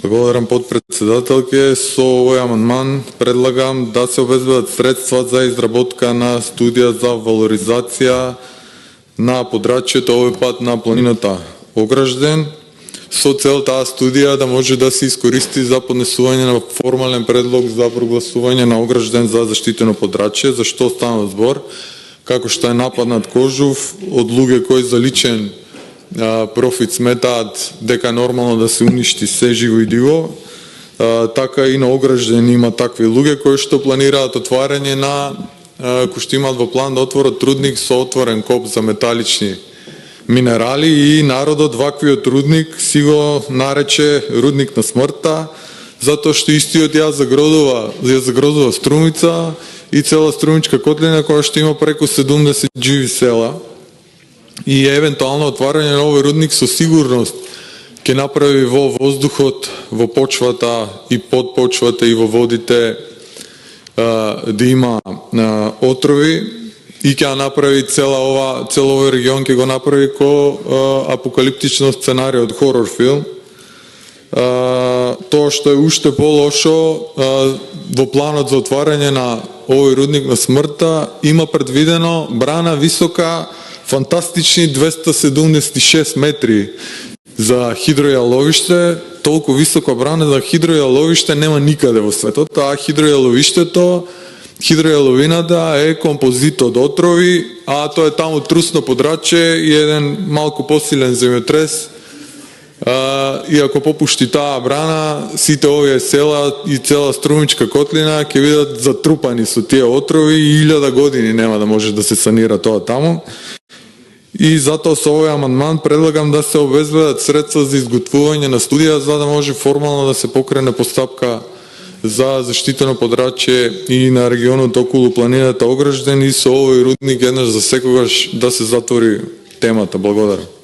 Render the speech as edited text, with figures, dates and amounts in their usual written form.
Благодарам подпредседателке. Со овој амандман предлагам да се обезбедат средства за изработка на студија за валоризација на подрачјето, овој пат на планината Огражден, со цел таа студија да може да се искористи за поднесување на формален предлог за прогласување на Огражден за заштитено подрачје. Зашто станува збор? Како што е нападнат Кожув од луѓе кои за личен профит сметаат дека е нормално да се уништи се живо и диво, така и на Огражден има такви луѓе кои што планираат отварање на, кои што имаат во план да отворат рудник со отворен коп за металични минерали, и народот ваквиот рудник си го нарече рудник на смртта, затоа што истиот ја загрозува Струмица и цела Струмичка котлина која што има преку 70 живи села. И евентуално отварање на овој рудник со сигурност ќе направи во воздухот, во почвата и под почвата и во водите да има отрови, и ќе направи цел овој регион ќе го направи ко апокалиптично сценарија од хорор филм. Тоа што е уште полошо, во планот за отварање на овој рудник на смртта има предвидено брана висока фантастични 276 метри за хидројаловиште. Толку висока брана за хидројаловиште нема никаде во светот, а хидројаловината е композит од отрови, а тоа е таму трусно подрачје и еден малку посилен земјотрес. И ако попушти таа брана, сите овие села и цела Струмичка котлина ќе бидат затрупани со тие отрови и 1000 години нема да може да се санира тоа таму. И затоа со овој амандман предлагам да се обезбедат средства за изготвување на студија за да може формално да се покрене постапка за заштитено подрачје и на регионот околу планината Огражден, и со овој рудник еднаш за секогаш да се затвори темата. Благодарам.